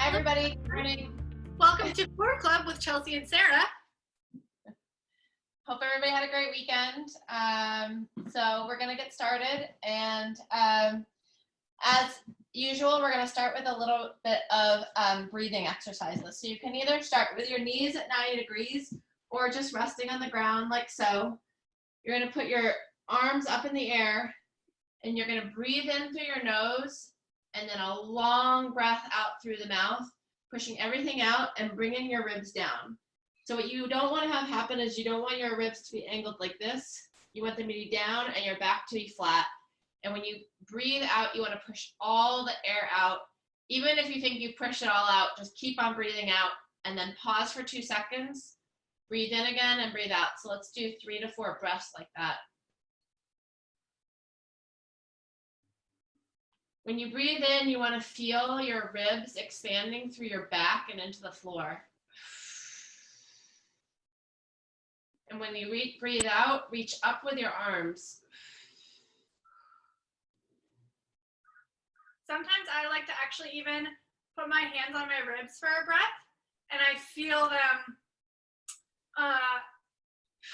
everybody. Good morning. Welcome to Core Club with Chelsea and Sarah. Hope everybody had a great weekend. So we're going to get started. And as usual, we're going to start with a little bit of breathing exercises. So you can either start with your knees at 90 degrees or just resting on the ground like so. You're going to put your arms up in the air and you're going to breathe in through your nose and then a long breath out through the mouth, pushing everything out and bringing your ribs down. So what you don't want to have happen is you don't want your ribs to be angled like this. You want them to be down and your back to be flat. And when you breathe out, you want to push all the air out. Even if you think you push it all out, just keep on breathing out and then pause for 2 seconds. Breathe in again and breathe out. So let's do 3 to 4 breaths like that. When you breathe in, you want to feel your ribs expanding through your back and into the floor. And when you breathe out, reach up with your arms. Sometimes I like to actually even put my hands on my ribs for a breath, and I feel them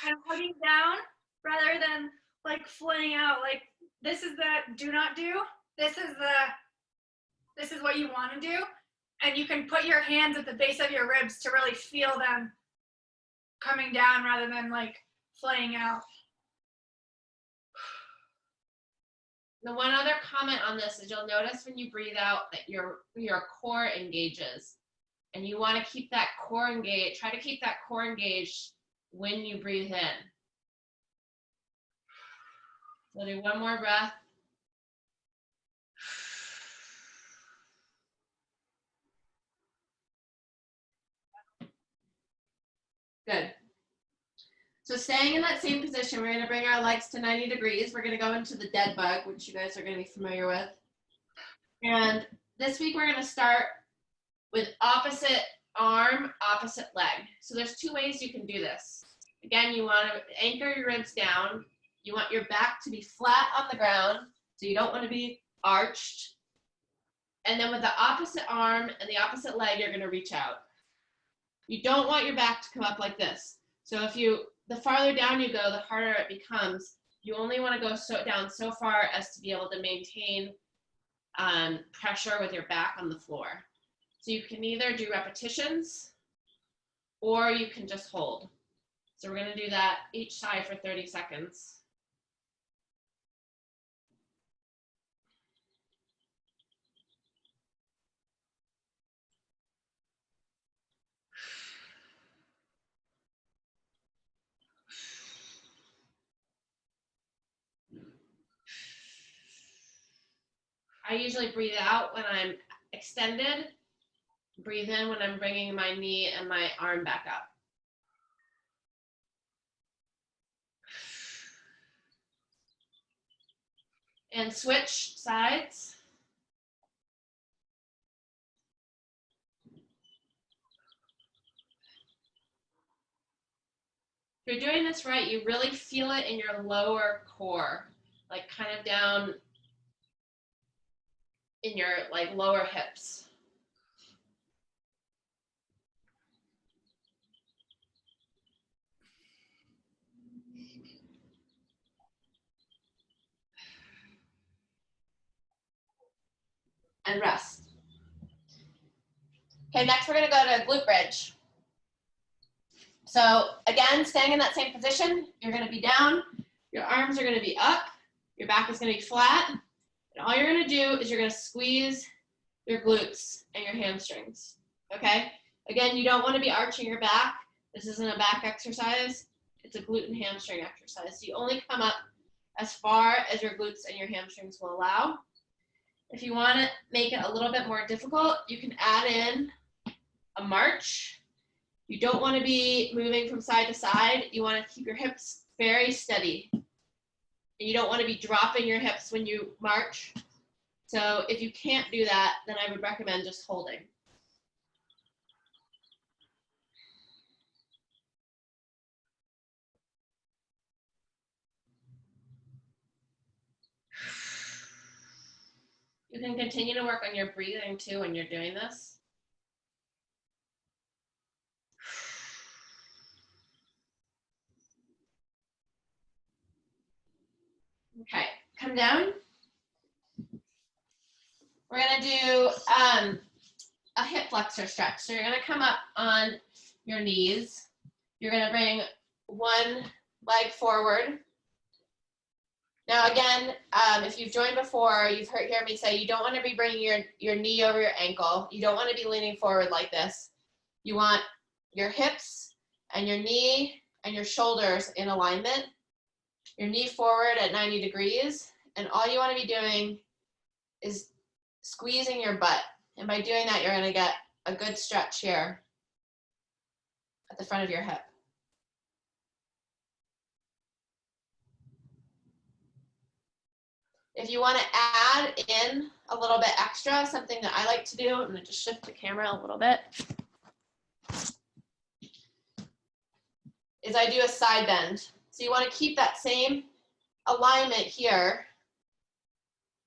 kind of hugging down rather than like flaying out. Like this is the do not do. This is what you want to do, and you can put your hands at the base of your ribs to really feel them coming down rather than like flaying out. The one other comment on this is you'll notice when you breathe out that your core engages, and you want to keep that core engaged. Try to keep that core engaged when you breathe in. So do one more breath. Good. So staying in that same position, we're going to bring our legs to 90 degrees. We're going to go into the dead bug, which you guys are going to be familiar with. And this week we're going to start with opposite arm, opposite leg. So there's 2 ways you can do this. Again, you want to anchor your ribs down. You want your back to be flat on the ground, so you don't want to be arched. And then with the opposite arm and the opposite leg, you're going to reach out. You don't want your back to come up like this. So the farther down you go, the harder it becomes. You only want to go down so far as to be able to maintain pressure with your back on the floor. So you can either do repetitions or you can just hold. So we're going to do that each side for 30 seconds. I usually breathe out when I'm extended, breathe in when I'm bringing my knee and my arm back up. And switch sides. If you're doing this right, you really feel it in your lower core, like kind of down in your like lower hips. And rest. Okay, next we're going to go to glute bridge. So again, staying in that same position, you're going to be down, your arms are going to be up, your back is going to be flat, and all you're going to do is you're going to squeeze your glutes and your hamstrings, okay? Again, you don't want to be arching your back. This isn't a back exercise. It's a glute and hamstring exercise. So you only come up as far as your glutes and your hamstrings will allow. If you want to make it a little bit more difficult, you can add in a march. You don't want to be moving from side to side. You want to keep your hips very steady. And you don't want to be dropping your hips when you march. So if you can't do that, then I would recommend just holding. You can continue to work on your breathing too when you're doing this. come down. We're gonna do a hip flexor stretch. So you're gonna come up on your knees. You're gonna bring one leg forward. Now again, if you've joined before, you've heard me say you don't want to be bringing your knee over your ankle. You don't want to be leaning forward like this. You want your hips and your knee and your shoulders in alignment. Your knee forward at 90 degrees. And all you want to be doing is squeezing your butt. And by doing that, you're going to get a good stretch here at the front of your hip. If you want to add in a little bit extra, something that I like to do, I'm going to just shift the camera a little bit, is I do a side bend. So you want to keep that same alignment here.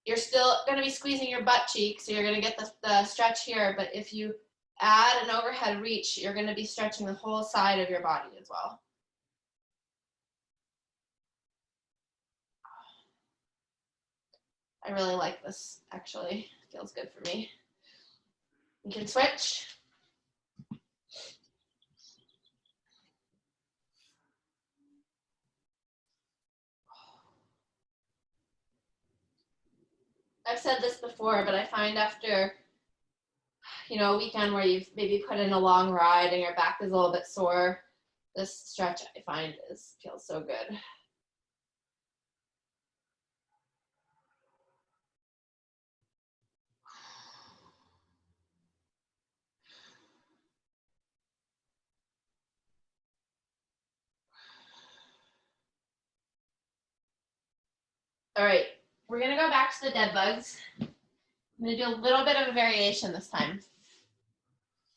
You're still going to be squeezing your butt cheek, so you're going to get the stretch here, but if you add an overhead reach, you're going to be stretching the whole side of your body as well. I really like this, actually. It feels good for me. You can switch. I've said this before, but I find after, a weekend where you've maybe put in a long ride and your back is a little bit sore, this stretch I find feels so good. All right, we're gonna go back to the dead bugs. I'm gonna do a little bit of a variation this time.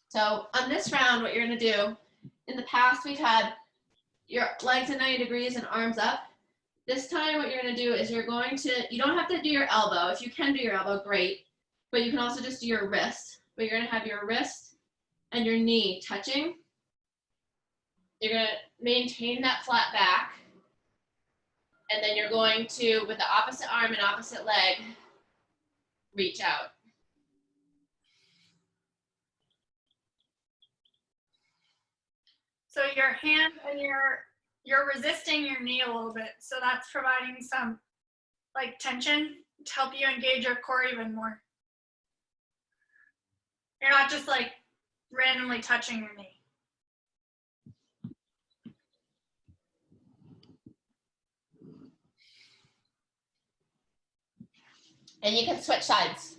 So on this round, what you're gonna do, in the past we've had your legs at 90 degrees and arms up. This time what you're gonna do is you don't have to do your elbow. If you can do your elbow, great. But you can also just do your wrist. But you're gonna have your wrist and your knee touching. You're gonna maintain that flat back. And then you're going to, with the opposite arm and opposite leg, reach out. So your hand and you're resisting your knee a little bit. So that's providing some like tension to help you engage your core even more. You're not just like randomly touching your knee. And you can switch sides.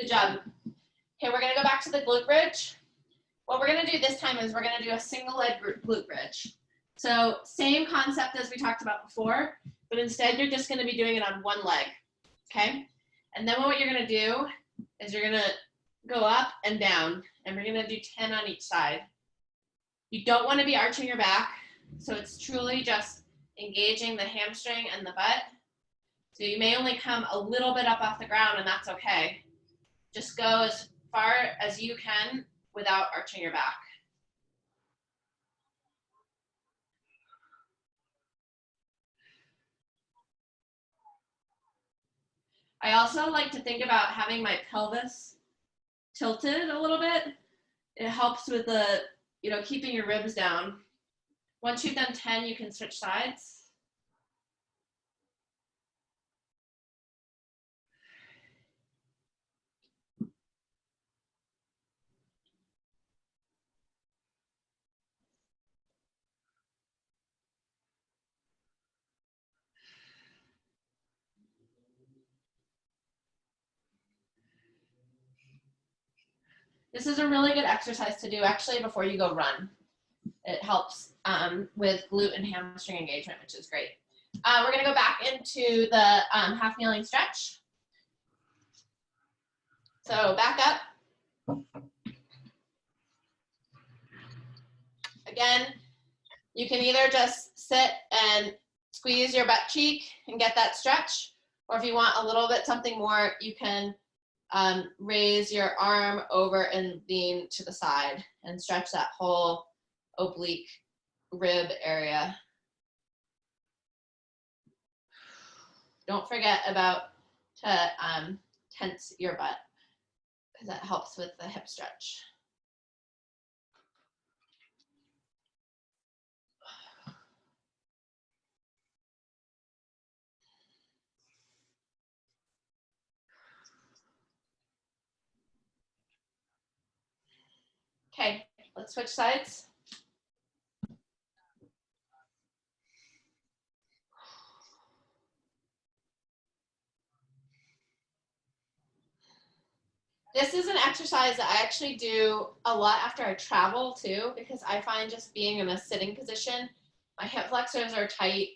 Good job. Okay, we're gonna go back to the glute bridge. What we're gonna do this time is we're gonna do a single leg glute bridge. So same concept as we talked about before, but instead you're just gonna be doing it on one leg, okay? And then what you're gonna do is you're gonna go up and down, and we're gonna do 10 on each side. You don't wanna be arching your back, so it's truly just engaging the hamstring and the butt. So you may only come a little bit up off the ground, and that's okay. Just go as far as you can without arching your back. I also like to think about having my pelvis tilted a little bit. It helps with the, keeping your ribs down. Once you've done 10, you can switch sides. This is a really good exercise to do actually before you go run. It helps with glute and hamstring engagement, which is great. We're gonna go back into the half kneeling stretch. So back up, Again, you can either just sit and squeeze your butt cheek and get that stretch, or if you want a little bit something more, you can raise your arm over and lean to the side and stretch that whole oblique rib area. Don't forget about to tense your butt because that helps with the hip stretch. Okay, let's switch sides. This is an exercise that I actually do a lot after I travel too, because I find just being in a sitting position, my hip flexors are tight,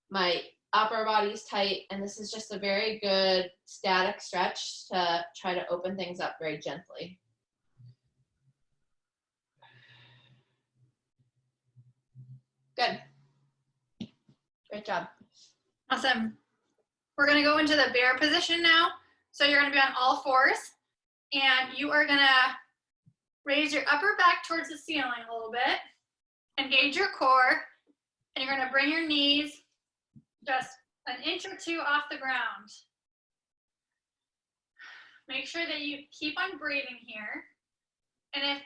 my upper body's tight, and this is just a very good static stretch to try to open things up very gently. Good. Great job. Awesome. We're gonna go into the bear position now. So you're gonna be on all fours, and you are gonna raise your upper back towards the ceiling a little bit, engage your core, and you're gonna bring your knees just an inch or two off the ground. Make sure that you keep on breathing here. And if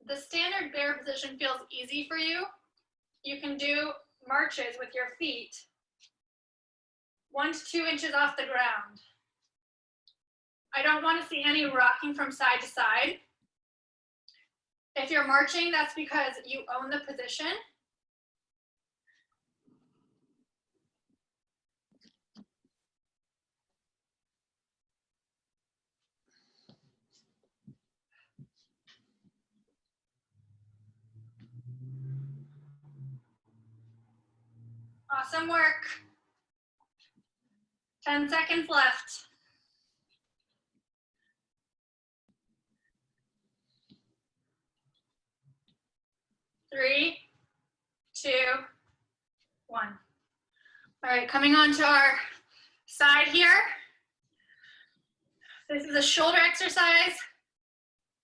the standard bear position feels easy for you, you can do marches with your feet 1 to 2 inches off the ground. I don't want to see any rocking from side to side. If you're marching, that's because you own the position. Awesome work. 10 seconds left. Three, two, one. All right, coming on to our side here. This is a shoulder exercise,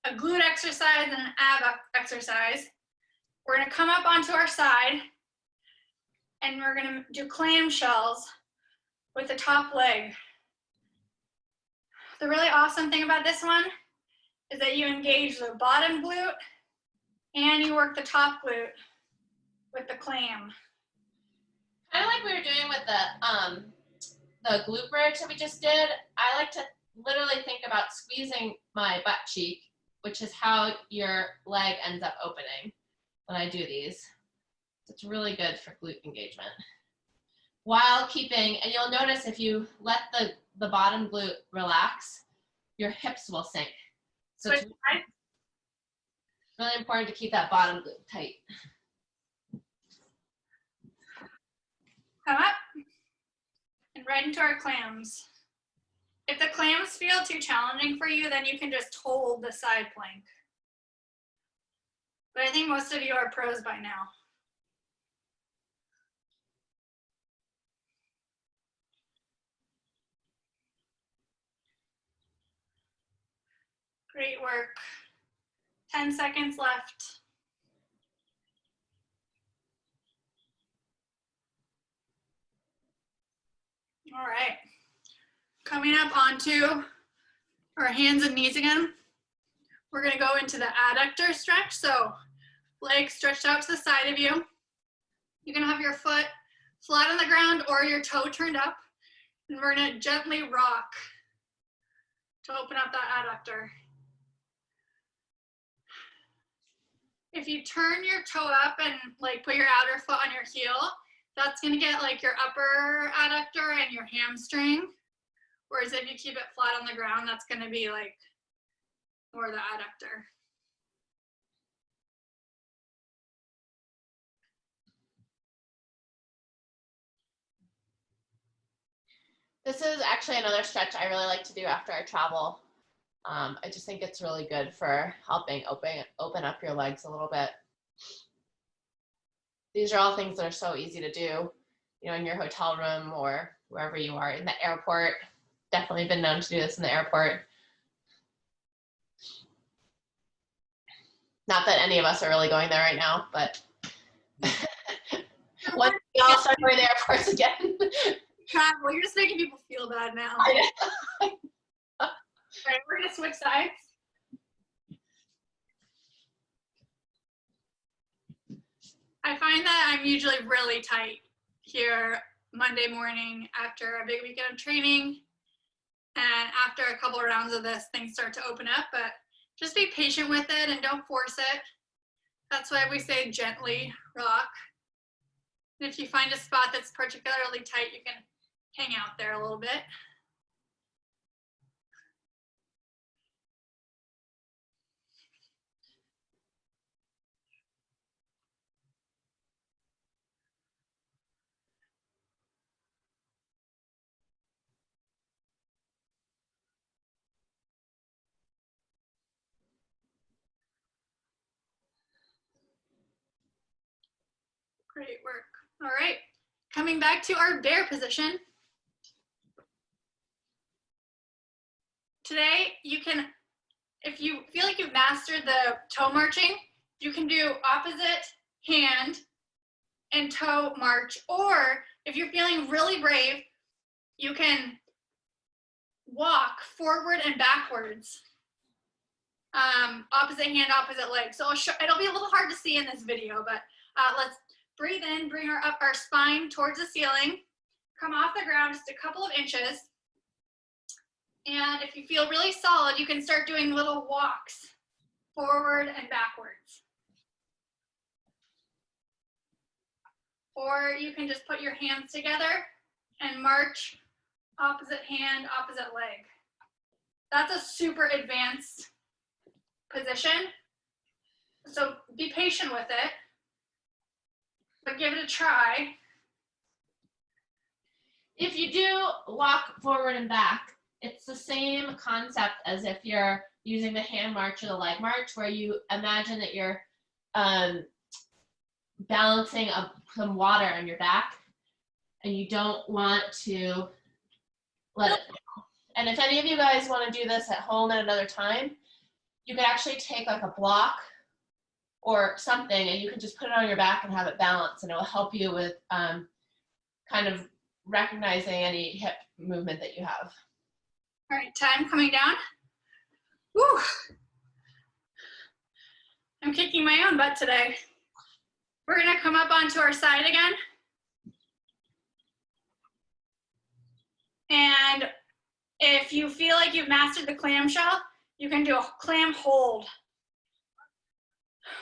a glute exercise, and an ab exercise. We're gonna come up onto our side, and we're gonna do clamshells with the top leg. The really awesome thing about this one is that you engage the bottom glute and you work the top glute with the clam. Kind of like we were doing with the glute bridge that we just did, I like to literally think about squeezing my butt cheek, which is how your leg ends up opening when I do these. It's really good for glute engagement. While keeping, and you'll notice if you let the bottom glute relax, your hips will sink. So it's really important to keep that bottom glute tight. Come up and right into our clams. If the clams feel too challenging for you, then you can just hold the side plank. But I think most of you are pros by now. Great work. 10 seconds left. All right. Coming up onto our hands and knees again. We're gonna go into the adductor stretch. So legs stretched out to the side of you. You can have your foot flat on the ground or your toe turned up. And we're gonna gently rock to open up that adductor. If you turn your toe up and like put your outer foot on your heel, that's gonna get like your upper adductor and your hamstring. Whereas if you keep it flat on the ground, that's gonna be like more the adductor. This is actually another stretch I really like to do after I travel. I just think it's really good for helping open up your legs a little bit. These are all things that are so easy to do, in your hotel room or wherever you are. In the airport, definitely been known to do this in the airport. Not that any of us are really going there right now, but once we all start going to airports again. Travel, you're just making people feel bad now. All right, we're gonna switch sides. I find that I'm usually really tight here Monday morning after a big weekend of training. And after a couple of rounds of this, things start to open up, but just be patient with it and don't force it. That's why we say gently rock. And if you find a spot that's particularly tight, you can hang out there a little bit. Great work. All right, coming back to our bear position. Today, you can, if you feel like you've mastered the toe marching, you can do opposite hand and toe march, or if you're feeling really brave, you can walk forward and backwards. Opposite hand, opposite leg. So it'll be a little hard to see in this video, but let's breathe in, bring our spine towards the ceiling, come off the ground just a couple of inches. And if you feel really solid, you can start doing little walks forward and backwards. Or you can just put your hands together and march opposite hand, opposite leg. That's a super advanced position. So be patient with it, but give it a try. If you do walk forward and back, it's the same concept as if you're using the hand march or the leg march, where you imagine that you're balancing some water on your back and you don't want to let it fall. And if any of you guys want to do this at home at another time, you can actually take like a block or something and you can just put it on your back and have it balance, and it will help you with kind of recognizing any hip movement that you have. All right, time coming down. Woo! I'm kicking my own butt today. We're gonna come up onto our side again. And if you feel like you've mastered the clamshell, you can do a clam hold.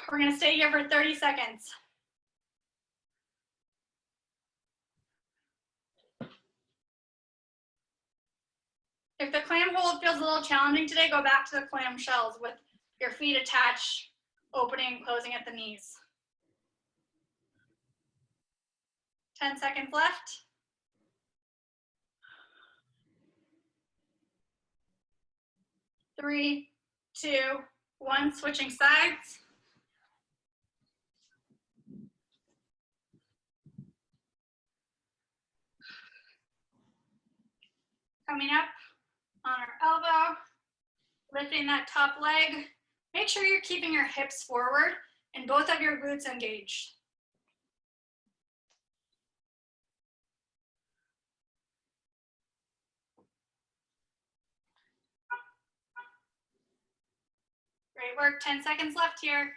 We're gonna stay here for 30 seconds. If the clam hold feels a little challenging today, go back to the clam shells with your feet attached, opening and closing at the knees. 10 seconds left. 3, 2, 1, switching sides. Coming up on our elbow, lifting that top leg. Make sure you're keeping your hips forward and both of your glutes engaged. Great work, 10 seconds left here.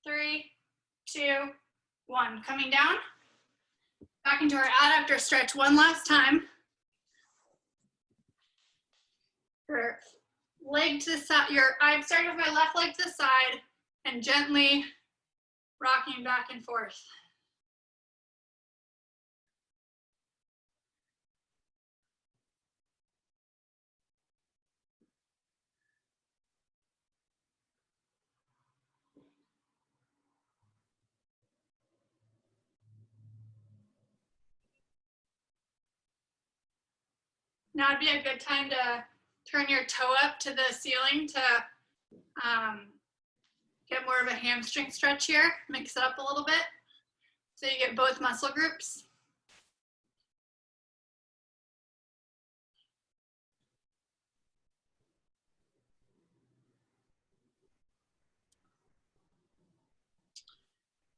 Three, 2, 1. Coming down. Back into our adductor stretch one last time. Your leg to the side, I'm starting with my left leg to the side and gently rocking back and forth. Now would be a good time to turn your toe up to the ceiling to get more of a hamstring stretch here. Mix it up a little bit so you get both muscle groups.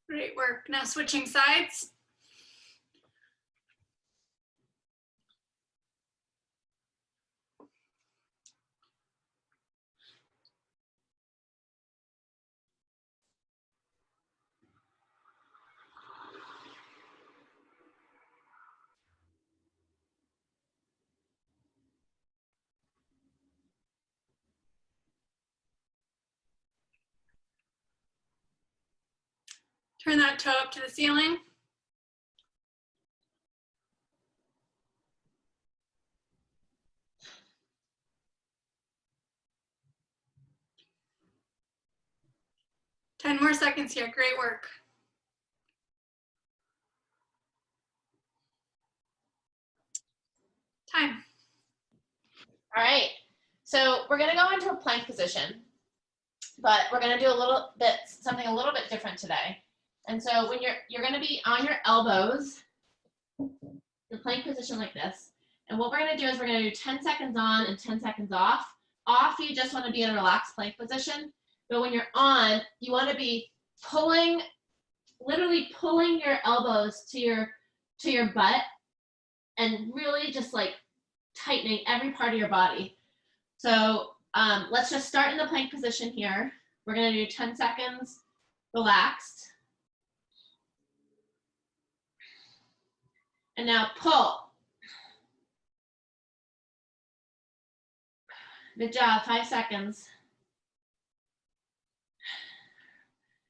Great work. Now switching sides. Turn that toe up to the ceiling. Ten more seconds here. Great work. Time. All right, so we're gonna go into a plank position, but we're gonna do something a little bit different today. And so when you're gonna be on your elbows, the plank position like this. And what we're gonna do is we're gonna do 10 seconds on and 10 seconds off. Off, you just wanna be in a relaxed plank position. But when you're on, you wanna be literally pulling your elbows to your butt and really just like tightening every part of your body. So let's just start in the plank position here. We're gonna do 10 seconds relaxed. And now pull. Good job, 5 seconds.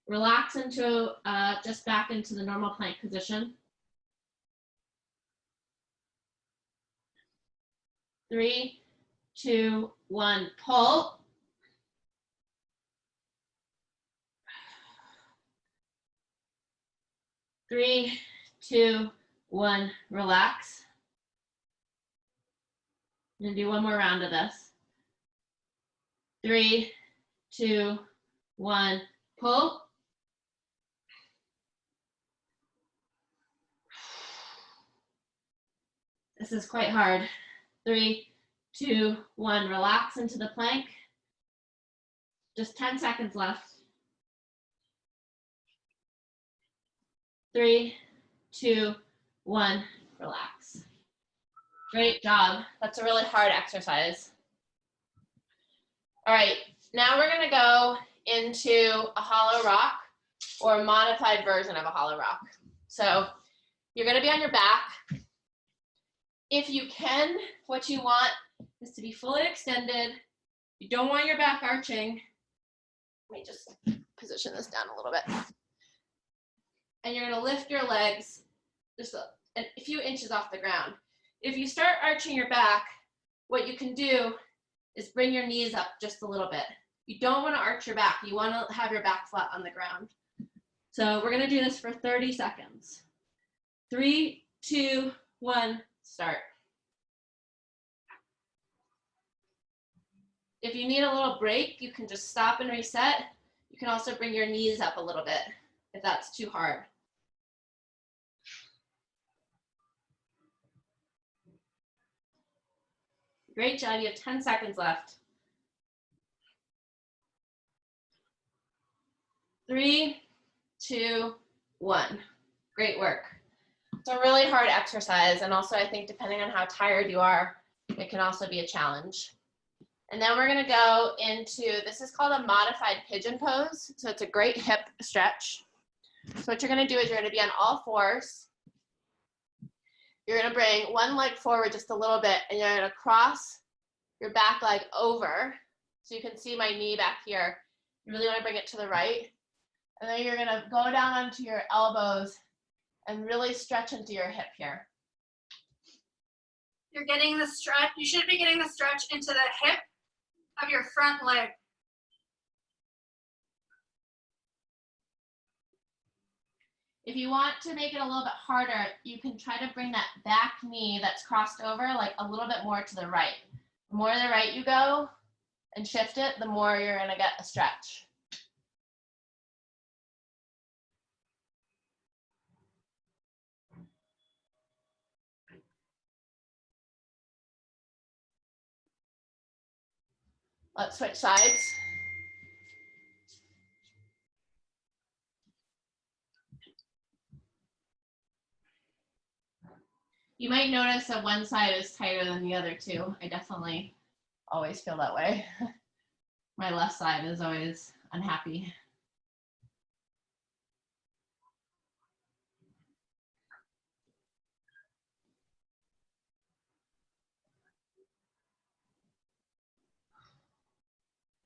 Relax into just back into the normal plank position. 3, 2, 1, pull. 3, 2, 1, relax. I'm gonna do one more round of this. 3, 2, 1, pull. This is quite hard. 3, 2, 1, relax into the plank. Just 10 seconds left. 3, 2, 1, relax. Great job. That's a really hard exercise. All right, now we're gonna go into a hollow rock or a modified version of a hollow rock. So you're gonna be on your back. If you can, what you want is to be fully extended. You don't want your back arching. Let me just position this down a little bit. And you're gonna lift your legs just a few inches off the ground. If you start arching your back, what you can do is bring your knees up just a little bit. You don't wanna arch your back. You wanna have your back flat on the ground. So we're gonna do this for 30 seconds. 3, 2, 1, start. If you need a little break, you can just stop and reset. You can also bring your knees up a little bit if that's too hard. Great job, you have 10 seconds left. 3, 2, 1. Great work. It's a really hard exercise, and also I think depending on how tired you are, it can also be a challenge. And then we're gonna go into, this is called a modified pigeon pose. So it's a great hip stretch. So what you're gonna do is you're gonna be on all fours. You're gonna bring one leg forward just a little bit, and you're gonna cross your back leg over. So you can see my knee back here. You really wanna bring it to the right. And then you're gonna go down onto your elbows and really stretch into your hip here. You're getting the stretch. You should be getting the stretch into the hip of your front leg. If you want to make it a little bit harder, you can try to bring that back knee that's crossed over like a little bit more to the right. The more to the right you go and shift it, the more you're gonna get a stretch. Let's switch sides. You might notice that one side is tighter than the other too. I definitely always feel that way. My left side is always unhappy.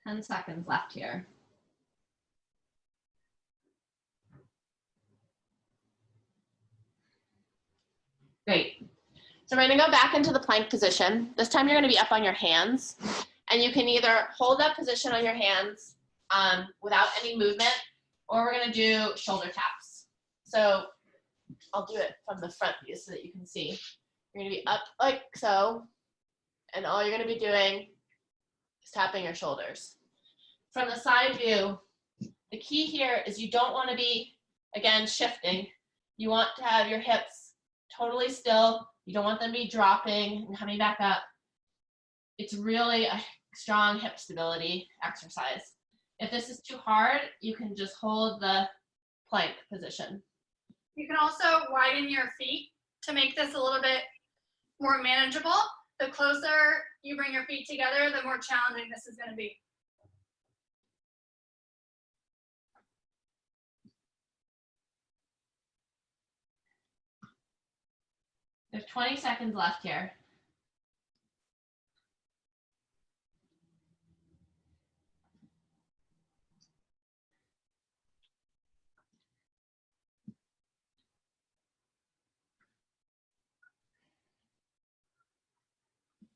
Ten seconds left here. Great. So we're going to go back into the plank position. This time you're going to be up on your hands, and you can either hold that position on your hands without any movement, or we're going to do shoulder taps. So I'll do it from the front view so that you can see. You're going to be up like so, and all you're going to be doing is tapping your shoulders. From the side view, the key here is you don't want to be, again, shifting. You want to have your hips totally still. You don't want them to be dropping and coming back up. It's really a strong hip stability exercise. If this is too hard, you can just hold the plank position. You can also widen your feet to make this a little bit more manageable. The closer you bring your feet together, the more challenging this is going to be. There's 20 seconds left here.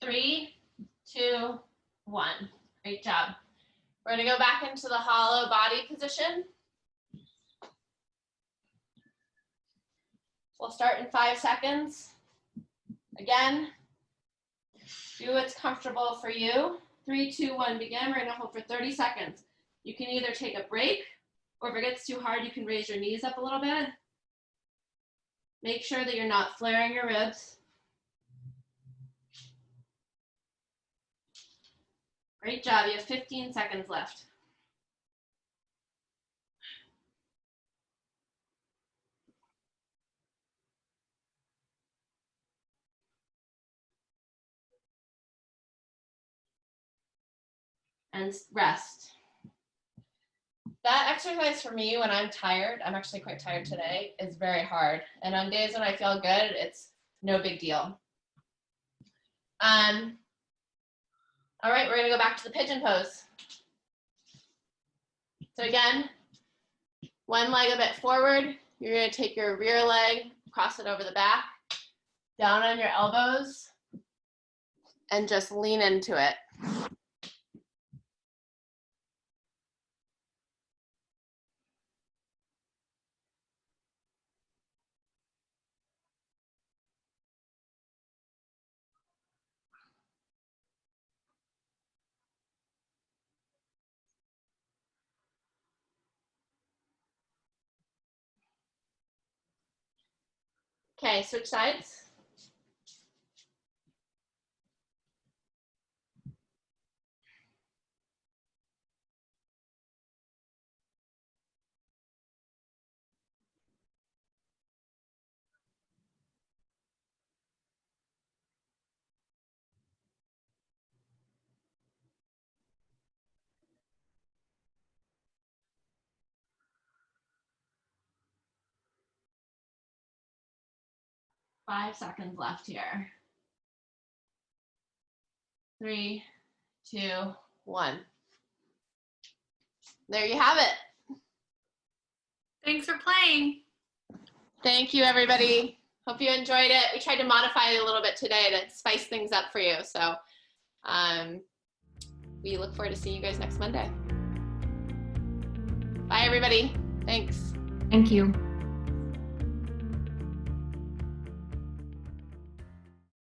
Three, two, one. Great job. We're going to go back into the hollow body position. We'll start in 5 seconds. Again, do what's comfortable for you. 3, 2, 1, begin. We're going to hold for 30 seconds. You can either take a break, or if it gets too hard, you can raise your knees up a little bit. Make sure that you're not flaring your ribs. Great job. You have 15 seconds left. And rest. That exercise for me when I'm tired, I'm actually quite tired today, is very hard. And on days when I feel good, it's no big deal. All right, we're gonna go back to the pigeon pose. So again, one leg a bit forward. You're gonna take your rear leg, cross it over the back, down on your elbows, and just lean into it. Okay, switch sides. Five seconds left here. 3, 2, 1. There you have it. Thanks for playing. Thank you, everybody. Hope you enjoyed it. We tried to modify it a little bit today to spice things up for you. So we look forward to seeing you guys next Monday. Bye, everybody. Thanks. Thank you.